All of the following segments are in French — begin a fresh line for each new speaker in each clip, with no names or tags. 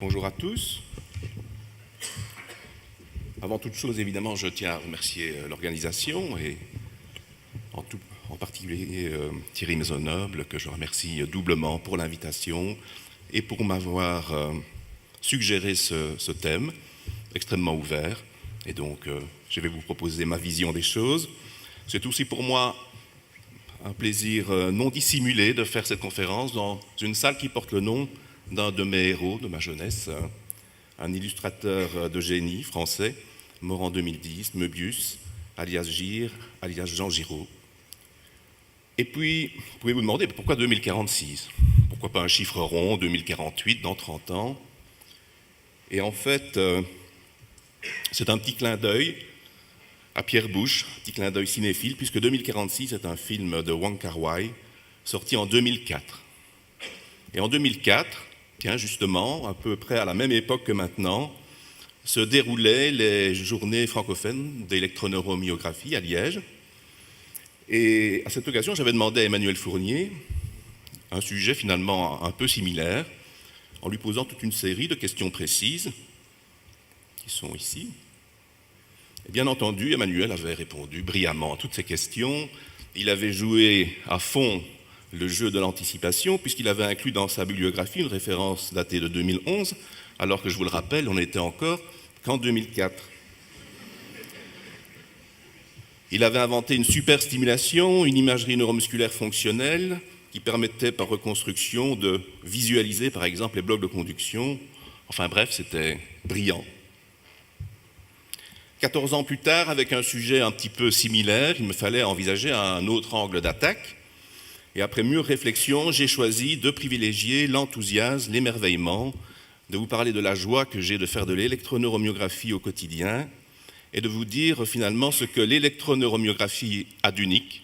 Bonjour à tous. Avant toute chose, évidemment, je tiens à remercier l'organisation et en particulier Thierry Maisonnoble, que je remercie doublement pour l'invitation et pour m'avoir suggéré ce thème extrêmement ouvert. Et donc, je vais vous proposer ma vision des choses. C'est aussi pour moi un plaisir non dissimulé de faire cette conférence dans une salle qui porte le nom d'un de mes héros de ma jeunesse, un illustrateur de génie français, mort en 2010, Möbius, alias Gire, alias Jean Giraud. Et puis, vous pouvez vous demander, pourquoi 2046 ? Pourquoi pas un chiffre rond, 2048, dans 30 ans ? Et en fait, c'est un petit clin d'œil à Pierre Bouche, petit clin d'œil cinéphile, puisque 2046 est un film de Wong Kar-wai, sorti en 2004. Et en 2004, tiens, justement, à peu près à la même époque que maintenant, se déroulaient les journées francophones d'électroneurommyographie à Liège. Et à cette occasion, j'avais demandé à Emmanuel Fournier un sujet finalement un peu similaire, en lui posant toute une série de questions précises, qui sont ici. Et bien entendu, Emmanuel avait répondu brillamment à toutes ces questions. Il avait joué à fond le jeu de l'anticipation, puisqu'il avait inclus dans sa bibliographie une référence datée de 2011, alors que, je vous le rappelle, on n'était encore qu'en 2004. Il avait inventé une superstimulation, une imagerie neuromusculaire fonctionnelle, qui permettait par reconstruction de visualiser, par exemple, les blocs de conduction. Enfin bref, c'était brillant. 14 ans plus tard, avec un sujet un petit peu similaire, il me fallait envisager un autre angle d'attaque. Et après mûre réflexion, j'ai choisi de privilégier l'enthousiasme, l'émerveillement, de vous parler de la joie que j'ai de faire de l'électroneuromyographie au quotidien et de vous dire finalement ce que l'électroneuromyographie a d'unique,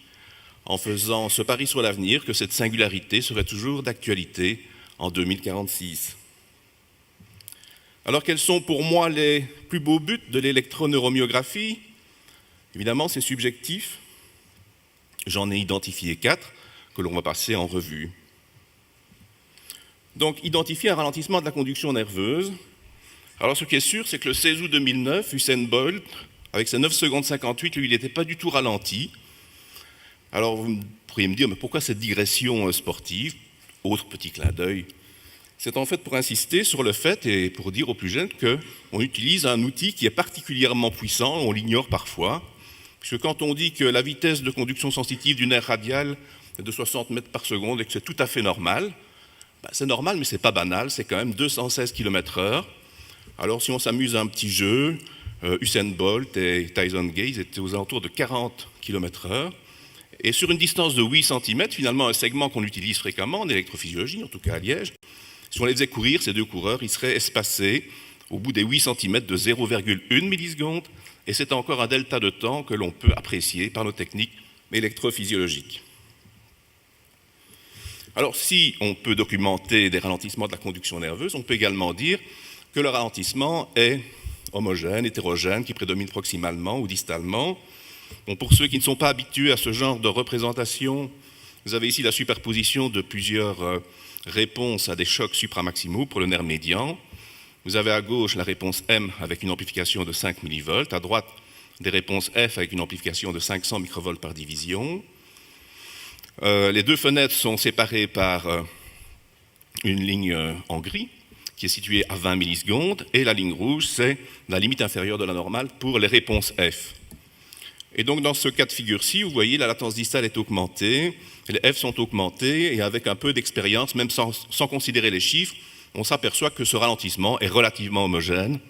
en faisant ce pari sur l'avenir que cette singularité serait toujours d'actualité en 2046. Alors quels sont pour moi les plus beaux buts de l'électroneuromyographie ? Évidemment, c'est subjectif. J'en ai identifié 4 que l'on va passer en revue. Donc, identifier un ralentissement de la conduction nerveuse. Alors, ce qui est sûr, c'est que le 16 août 2009, Usain Bolt, avec ses 9 secondes 58, lui, il n'était pas du tout ralenti. Alors, vous pourriez me dire, mais pourquoi cette digression sportive ? Autre petit clin d'œil. C'est en fait pour insister sur le fait et pour dire aux plus jeunes qu'on utilise un outil qui est particulièrement puissant, on l'ignore parfois, puisque quand on dit que la vitesse de conduction sensitive du nerf radial est de 60 mètres par seconde et que c'est tout à fait normal, c'est normal, mais ce n'est pas banal, c'est quand même 216 km/h. Alors si on s'amuse à un petit jeu, Usain Bolt et Tyson Gay étaient aux alentours de 40 km/h. Et sur une distance de 8 cm, finalement un segment qu'on utilise fréquemment en électrophysiologie, en tout cas à Liège, si on les faisait courir, ces deux coureurs, ils seraient espacés au bout des 8 cm de 0,1 milliseconde, et c'est encore un delta de temps que l'on peut apprécier par nos techniques électrophysiologiques. Alors, si on peut documenter des ralentissements de la conduction nerveuse, on peut également dire que le ralentissement est homogène, hétérogène, qui prédomine proximalement ou distalement. Bon, pour ceux qui ne sont pas habitués à ce genre de représentation, vous avez ici la superposition de plusieurs réponses à des chocs supramaximaux pour le nerf médian. Vous avez à gauche la réponse M avec une amplification de 5 mV, à droite des réponses F avec une amplification de 500 microvolts par division. Les deux fenêtres sont séparées par une ligne en gris qui est située à 20 millisecondes et la ligne rouge, c'est la limite inférieure de la normale pour les réponses F. Et donc dans ce cas de figure-ci, vous voyez la latence distale est augmentée, les F sont augmentées et avec un peu d'expérience, même sans considérer les chiffres, on s'aperçoit que ce ralentissement est relativement homogène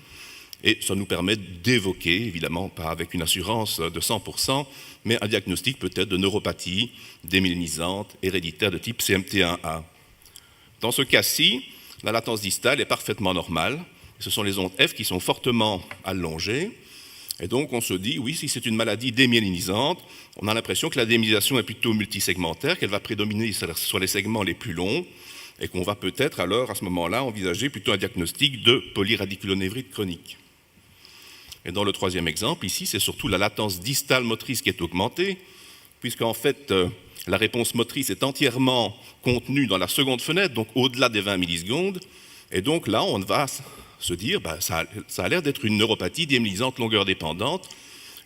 et ça nous permet d'évoquer, évidemment pas avec une assurance de 100%, mais un diagnostic peut-être de neuropathie démyélinisante héréditaire de type CMT1A. Dans ce cas-ci, la latence distale est parfaitement normale. Ce sont les ondes F qui sont fortement allongées. Et donc on se dit, oui, si c'est une maladie démyélinisante, on a l'impression que la démyélinisation est plutôt multisegmentaire, qu'elle va prédominer sur les segments les plus longs, et qu'on va peut-être alors, à ce moment-là, envisager plutôt un diagnostic de polyradiculonévrite chronique. Et dans le troisième exemple, ici, c'est surtout la latence distale motrice qui est augmentée, puisqu'en fait, la réponse motrice est entièrement contenue dans la seconde fenêtre, donc au-delà des 20 millisecondes, Et donc là, on va se dire, ça a l'air d'être une neuropathie démyélisante longueur dépendante,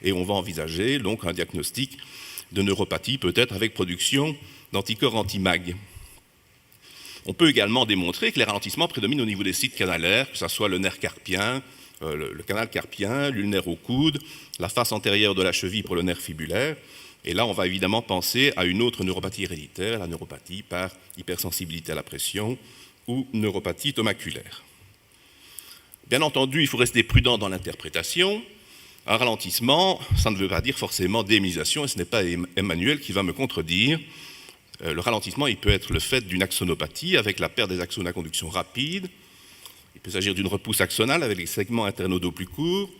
et on va envisager donc un diagnostic de neuropathie, peut-être avec production d'anticorps anti-MAG. On peut également démontrer que les ralentissements prédominent au niveau des sites canalaires, que ce soit le nerf carpien, le canal carpien, l'ulnaire au coude, la face antérieure de la cheville pour le nerf fibulaire. Et là, on va évidemment penser à une autre neuropathie héréditaire, la neuropathie par hypersensibilité à la pression ou neuropathie tomaculaire. Bien entendu, il faut rester prudent dans l'interprétation. Un ralentissement, ça ne veut pas dire forcément démyélisation, et ce n'est pas Emmanuel qui va me contredire. Le ralentissement, il peut être le fait d'une axonopathie avec la perte des axones à conduction rapide. Il peut s'agir d'une repousse axonale avec les segments internodaux plus courts.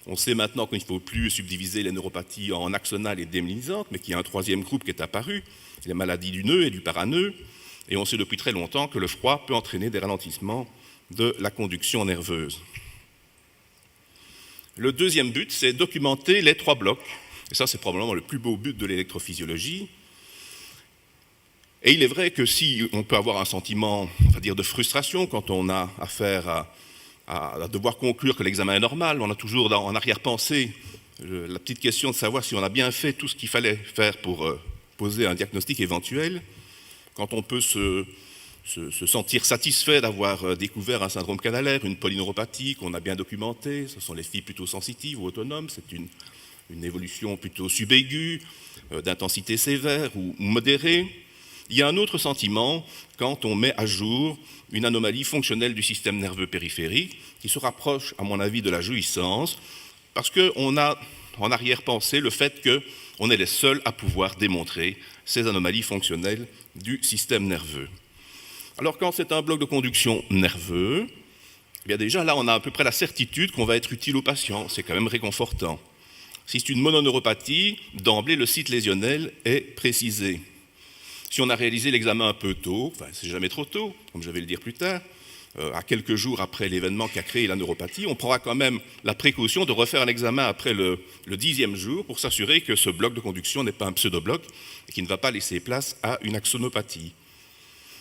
On sait maintenant qu'il ne faut plus subdiviser les neuropathies en axonales et démyélisantes, mais qu'il y a un troisième groupe qui est apparu, les maladies du nœud et du paranœud. Et on sait depuis très longtemps que le froid peut entraîner des ralentissements de la conduction nerveuse. Le deuxième but, c'est documenter les 3 blocs. Et ça, c'est probablement le plus beau but de l'électrophysiologie. Et il est vrai que si on peut avoir un sentiment, on va dire, de frustration quand on a affaire à devoir conclure que l'examen est normal, on a toujours en arrière-pensée la petite question de savoir si on a bien fait tout ce qu'il fallait faire pour poser un diagnostic éventuel. Quand on peut se sentir satisfait d'avoir découvert un syndrome canalaire, une polyneuropathie qu'on a bien documentée, ce sont les filles plutôt sensitives ou autonomes, c'est une évolution plutôt subaiguë, d'intensité sévère ou modérée. Il y a un autre sentiment quand on met à jour une anomalie fonctionnelle du système nerveux périphérique qui se rapproche, à mon avis, de la jouissance, parce qu'on a en arrière-pensée le fait qu'on est les seuls à pouvoir démontrer ces anomalies fonctionnelles du système nerveux. Alors quand c'est un bloc de conduction nerveux, eh bien déjà là on a à peu près la certitude qu'on va être utile au patient, c'est quand même réconfortant. Si c'est une mononeuropathie, d'emblée le site lésionnel est précisé. Si on a réalisé l'examen un peu tôt, enfin c'est jamais trop tôt, comme je vais le dire plus tard, à quelques jours après l'événement qui a créé la neuropathie, on prendra quand même la précaution de refaire un examen après le 10e jour pour s'assurer que ce bloc de conduction n'est pas un pseudobloc et qui ne va pas laisser place à une axonopathie.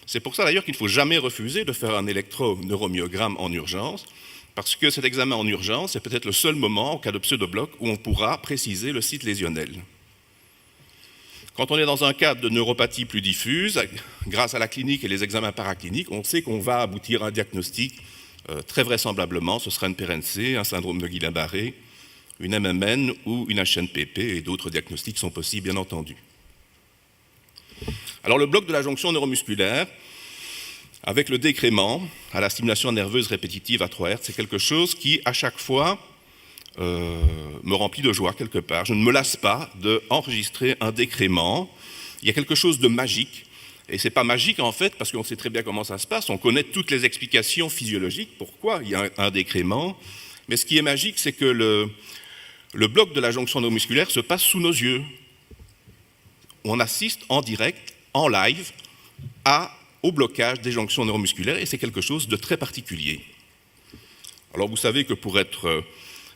C'est pour ça d'ailleurs qu'il ne faut jamais refuser de faire un électroneuromyogramme en urgence, parce que cet examen en urgence est peut-être le seul moment, en cas de pseudobloc, où on pourra préciser le site lésionnel. Quand on est dans un cadre de neuropathie plus diffuse, grâce à la clinique et les examens paracliniques, on sait qu'on va aboutir à un diagnostic très vraisemblablement. Ce sera une PRNC, un syndrome de Guillain-Barré, une MMN ou une HNPP, et d'autres diagnostics sont possibles, bien entendu. Alors le bloc de la jonction neuromusculaire, avec le décrément à la stimulation nerveuse répétitive à 3 Hz, c'est quelque chose qui, à chaque fois, me remplit de joie quelque part. Je ne me lasse pas d'enregistrer un décrément. Il y a quelque chose de magique. Et ce n'est pas magique en fait, parce qu'on sait très bien comment ça se passe. On connaît toutes les explications physiologiques, pourquoi il y a un décrément. Mais ce qui est magique, c'est que le bloc de la jonction neuromusculaire se passe sous nos yeux. On assiste en direct, en live, au blocage des jonctions neuromusculaires, et c'est quelque chose de très particulier. Alors vous savez que pour être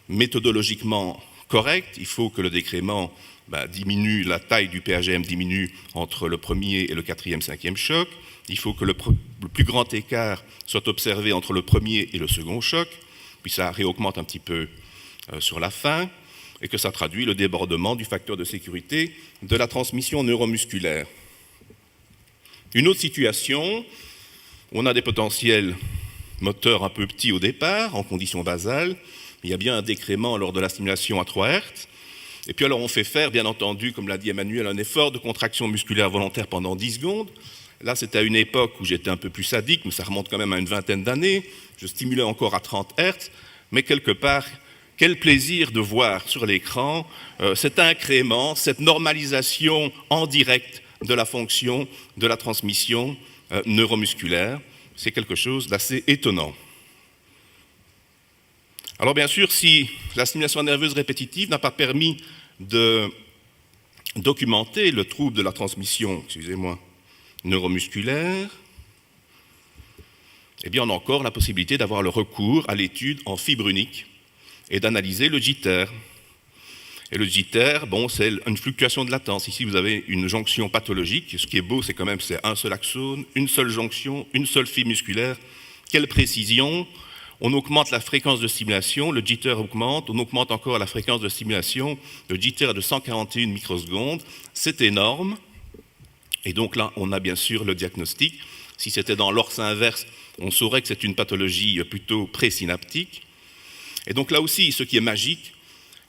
méthodologiquement correct, il faut que le décrément diminue, la taille du PAGM diminue entre le premier et le 4e, 5e choc. Il faut que le plus grand écart soit observé entre le premier et le second choc, puis ça réaugmente un petit peu sur la fin, et que ça traduit le débordement du facteur de sécurité de la transmission neuromusculaire. Une autre situation, on a des potentiels moteurs un peu petits au départ, en conditions basales. Il y a bien un décrément lors de la stimulation à 3 Hz. Et puis alors on fait faire, bien entendu, comme l'a dit Emmanuel, un effort de contraction musculaire volontaire pendant 10 secondes. Là, c'était à une époque où j'étais un peu plus sadique, mais ça remonte quand même à une vingtaine d'années. Je stimulais encore à 30 Hz, mais quelque part, quel plaisir de voir sur l'écran cet incrément, cette normalisation en direct de la fonction de la transmission neuromusculaire. C'est quelque chose d'assez étonnant. Alors bien sûr, si la stimulation nerveuse répétitive n'a pas permis de documenter le trouble de la transmission, neuromusculaire, eh bien on a encore la possibilité d'avoir le recours à l'étude en fibre unique et d'analyser le jitter. Et le jitter, c'est une fluctuation de latence. Ici, vous avez une jonction pathologique. Ce qui est beau, c'est quand même c'est un seul axone, une seule jonction, une seule fibre musculaire Quelle précision! On augmente la fréquence de stimulation, le jitter augmente, on augmente encore la fréquence de stimulation, le jitter est de 141 microsecondes, c'est énorme. Et donc là, on a bien sûr le diagnostic. Si c'était dans l'ordre inverse, on saurait que c'est une pathologie plutôt présynaptique. Et donc là aussi, ce qui est magique,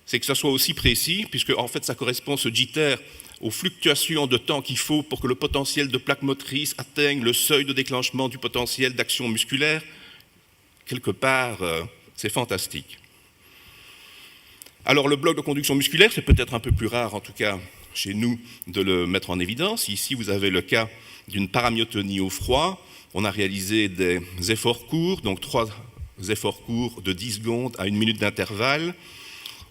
c'est que ça soit aussi précis, puisque en fait ça correspond, ce jitter, aux fluctuations de temps qu'il faut pour que le potentiel de plaque motrice atteigne le seuil de déclenchement du potentiel d'action musculaire. Quelque part, c'est fantastique. Alors le bloc de conduction musculaire, c'est peut-être un peu plus rare, en tout cas chez nous, de le mettre en évidence. Ici, vous avez le cas d'une paramyotonie au froid. On a réalisé des efforts courts, donc 3 efforts courts de 10 secondes à 1 minute d'intervalle,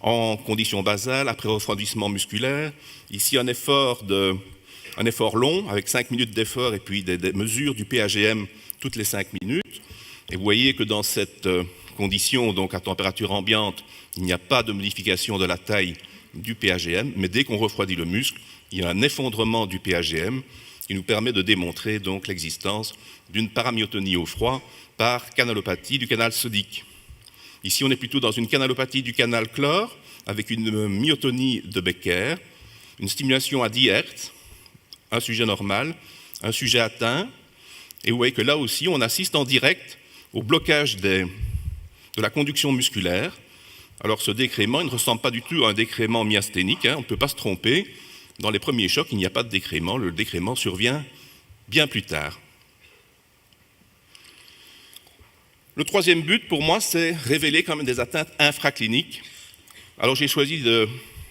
en conditions basales, après refroidissement musculaire. Ici, un effort long, avec 5 minutes d'effort, et puis des mesures du PAGM toutes les 5 minutes. Et vous voyez que dans cette condition, donc à température ambiante, il n'y a pas de modification de la taille du PAGM, mais dès qu'on refroidit le muscle, il y a un effondrement du PAGM qui nous permet de démontrer donc l'existence d'une paramyotonie au froid par canalopathie du canal sodique. Ici, on est plutôt dans une canalopathie du canal chlore, avec une myotonie de Becker, une stimulation à 10 Hz, un sujet normal, un sujet atteint, et vous voyez que là aussi, on assiste en direct au blocage de la conduction musculaire. Alors ce décrément, il ne ressemble pas du tout à un décrément myasthénique, on ne peut pas se tromper. Dans les premiers chocs, il n'y a pas de décrément, le décrément survient bien plus tard. Le troisième but, pour moi, c'est révéler quand même des atteintes infracliniques. Alors j'ai choisi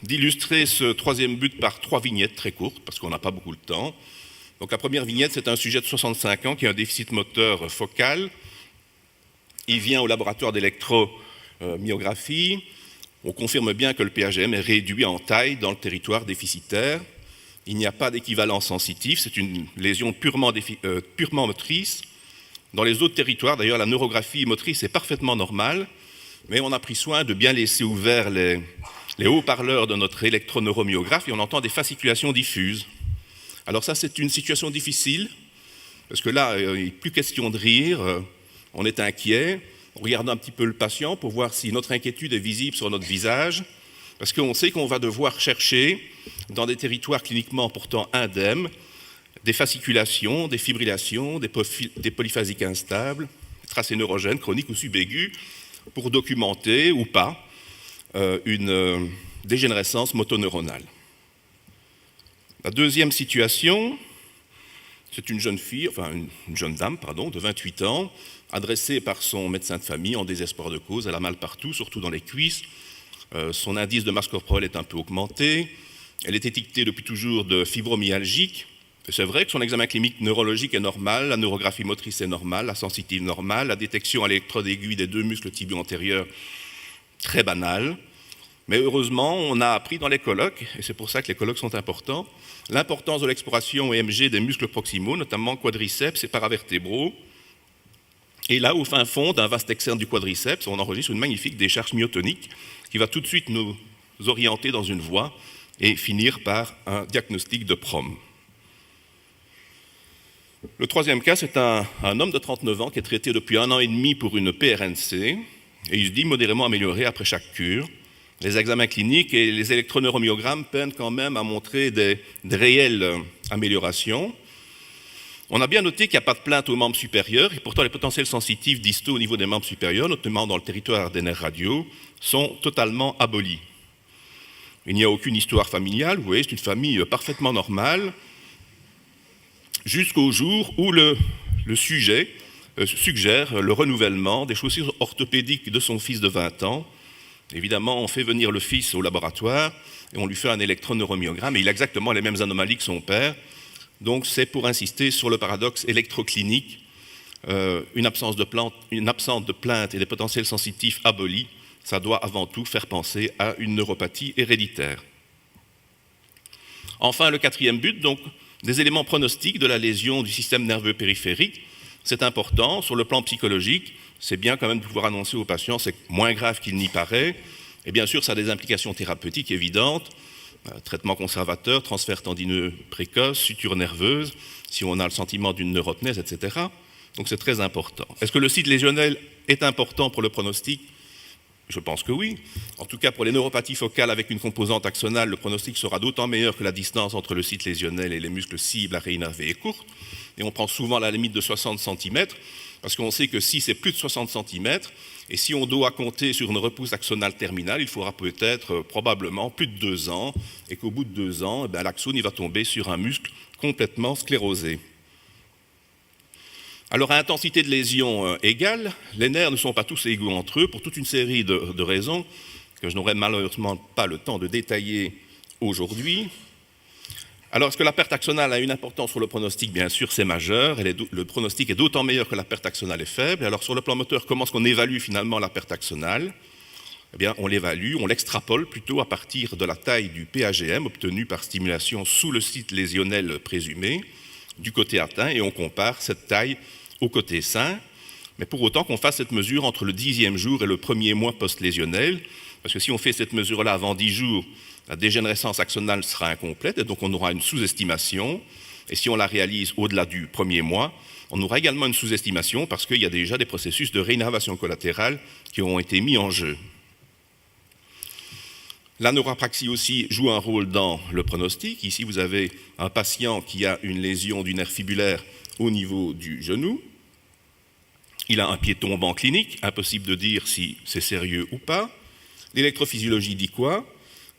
d'illustrer ce troisième but par 3 vignettes très courtes, parce qu'on n'a pas beaucoup de temps. Donc la première vignette, c'est un sujet de 65 ans qui a un déficit moteur focal. Il vient au laboratoire d'électromyographie. On confirme bien que le PAGM est réduit en taille dans le territoire déficitaire. Il n'y a pas d'équivalent sensitif, c'est une lésion purement motrice. Dans les autres territoires, d'ailleurs, la neurographie motrice est parfaitement normale, mais on a pris soin de bien laisser ouverts les haut-parleurs de notre électroneuromyographe et on entend des fasciculations diffuses. Alors ça, c'est une situation difficile, parce que là, il n'est plus question de rire, on est inquiet, on regarde un petit peu le patient pour voir si notre inquiétude est visible sur notre visage, parce qu'on sait qu'on va devoir chercher, dans des territoires cliniquement pourtant indemnes, des fasciculations, des fibrillations, des polyphasiques instables, des tracés neurogènes chroniques ou subaiguës, pour documenter ou pas une dégénérescence motoneuronale. La deuxième situation, c'est une jeune dame, de 28 ans, adressée par son médecin de famille en désespoir de cause. Elle a mal partout, surtout dans les cuisses. Son indice de masse corporelle est un peu augmenté. Elle est étiquetée depuis toujours de fibromyalgique. C'est vrai que son examen clinique neurologique est normal, la neurographie motrice est normale, la sensitivité normale, la détection à l'électrode aiguë des 2 muscles tibiaux antérieurs, très banale. Mais heureusement, on a appris dans les colloques, et c'est pour ça que les colloques sont importants, l'importance de l'exploration EMG des muscles proximaux, notamment quadriceps et paravertébraux. Et là, au fin fond d'un vaste externe du quadriceps, on enregistre une magnifique décharge myotonique qui va tout de suite nous orienter dans une voie et finir par un diagnostic de PROM. Le troisième cas, c'est un homme de 39 ans qui est traité depuis 1 an et demi pour une PRNC et il se dit modérément amélioré après chaque cure. Les examens cliniques et les électroneuromyogrammes peinent quand même à montrer des réelles améliorations. On a bien noté qu'il n'y a pas de plainte aux membres supérieurs et pourtant les potentiels sensitifs distaux au niveau des membres supérieurs, notamment dans le territoire des nerfs radiaux, sont totalement abolis. Il n'y a aucune histoire familiale, vous voyez, c'est une famille parfaitement normale, jusqu'au jour où le sujet suggère le renouvellement des chaussures orthopédiques de son fils de 20 ans. Évidemment, on fait venir le fils au laboratoire et on lui fait un électroneuromyogramme et il a exactement les mêmes anomalies que son père. Donc c'est pour insister sur le paradoxe électroclinique, une absence de plainte et des potentiels sensitifs abolis, ça doit avant tout faire penser à une neuropathie héréditaire. Enfin, le quatrième but, donc, des éléments pronostiques de la lésion du système nerveux périphérique. C'est important, sur le plan psychologique, c'est bien quand même de pouvoir annoncer aux patients, c'est moins grave qu'il n'y paraît, et bien sûr ça a des implications thérapeutiques évidentes, traitement conservateur, transfert tendineux précoce, suture nerveuse, si on a le sentiment d'une neuropnèse, etc. Donc c'est très important. Est-ce que le site lésionnel est important pour le pronostic? Je pense que oui. En tout cas, pour les neuropathies focales avec une composante axonale, le pronostic sera d'autant meilleur que la distance entre le site lésionnel et les muscles cibles à réinnerver est courte. Et on prend souvent la limite de 60 cm, parce qu'on sait que si c'est plus de 60 cm, et si on doit compter sur une repousse axonale terminale, il faudra peut-être probablement plus de 2 ans, et qu'au bout de 2 ans, l'axone il va tomber sur un muscle complètement sclérosé. Alors, à intensité de lésion égale, les nerfs ne sont pas tous égaux entre eux pour toute une série de raisons que je n'aurai malheureusement pas le temps de détailler aujourd'hui. Alors, est-ce que la perte axonale a une importance sur le pronostic? Bien sûr, c'est majeur. Le pronostic est d'autant meilleur que la perte axonale est faible. Et alors, sur le plan moteur, comment est-ce qu'on évalue finalement la perte axonale? Eh bien, on l'évalue, on l'extrapole plutôt à partir de la taille du PAGM obtenu par stimulation sous le site lésionnel présumé du côté atteint, et on compare cette taille au côté sain, mais pour autant qu'on fasse cette mesure entre le 10e jour et le 1er mois post-lésionnel, parce que si on fait cette mesure-là avant 10 jours, la dégénérescence axonale sera incomplète, et donc on aura une sous-estimation, et si on la réalise au-delà du 1er mois, on aura également une sous-estimation, parce qu'il y a déjà des processus de réinnervation collatérale qui ont été mis en jeu. La neuropraxie aussi joue un rôle dans le pronostic. Ici, vous avez un patient qui a une lésion du nerf fibulaire au niveau du genou. Il a un pied tombant clinique, impossible de dire si c'est sérieux ou pas. L'électrophysiologie dit quoi?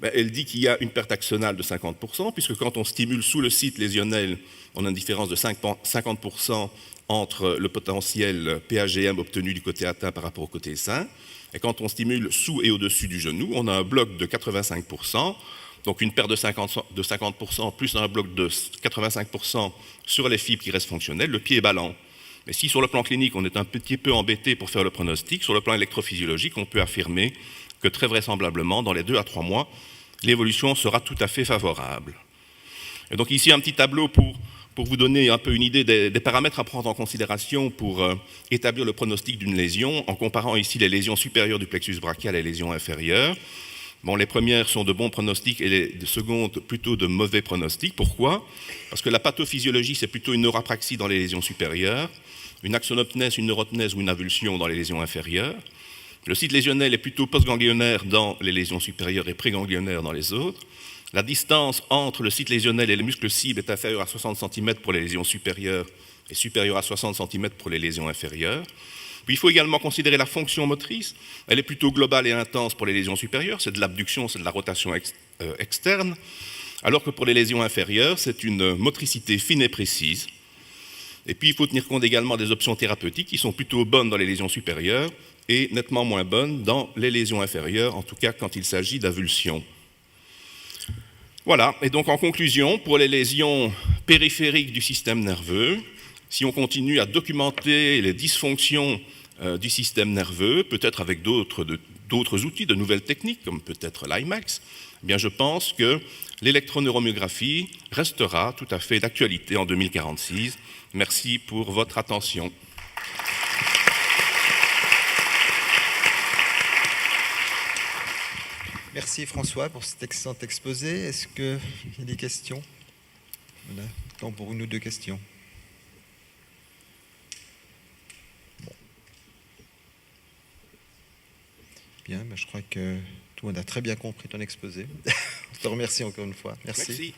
Elle dit qu'il y a une perte axonale de 50%, puisque quand on stimule sous le site lésionnel, on a une différence de 50% entre le potentiel PAGM obtenu du côté atteint par rapport au côté sain. Et quand on stimule sous et au-dessus du genou, on a un bloc de 85%, donc une perte de 50% plus un bloc de 85% sur les fibres qui restent fonctionnelles, le pied est ballant. Mais si sur le plan clinique, on est un petit peu embêté pour faire le pronostic, sur le plan électrophysiologique, on peut affirmer que très vraisemblablement, dans les 2 à 3 mois, l'évolution sera tout à fait favorable. Et donc ici, un petit tableau pour vous donner un peu une idée des paramètres à prendre en considération pour établir le pronostic d'une lésion, en comparant ici les lésions supérieures du plexus brachial et les lésions inférieures. Bon, les premières sont de bons pronostics et les secondes plutôt de mauvais pronostics. Pourquoi? Parce que la pathophysiologie, c'est plutôt une neurapraxie dans les lésions supérieures, une axonopnèse, une neurotnèse ou une avulsion dans les lésions inférieures. Le site lésionnel est plutôt postganglionnaire dans les lésions supérieures et préganglionnaire dans les autres. La distance entre le site lésionnel et les muscles cibles est inférieure à 60 cm pour les lésions supérieures et supérieure à 60 cm pour les lésions inférieures. Puis il faut également considérer la fonction motrice. Elle est plutôt globale et intense pour les lésions supérieures, c'est de l'abduction, c'est de la rotation externe, alors que pour les lésions inférieures, c'est une motricité fine et précise. Et puis il faut tenir compte également des options thérapeutiques qui sont plutôt bonnes dans les lésions supérieures et nettement moins bonnes dans les lésions inférieures, en tout cas quand il s'agit d'avulsion. Voilà, et donc en conclusion, pour les lésions périphériques du système nerveux, si on continue à documenter les dysfonctions du système nerveux, peut-être avec d'autres outils, de nouvelles techniques, comme peut-être l'IMAX, eh bien je pense que l'électroneuromégraphie restera tout à fait d'actualité en 2046. Merci pour votre attention.
Merci François pour cet excellent exposé. Est-ce qu'il y a des questions? On a temps pour 1 ou 2 questions. Bon. Bien, je crois que tout le monde a très bien compris ton exposé. Je te remercie encore une fois. Merci.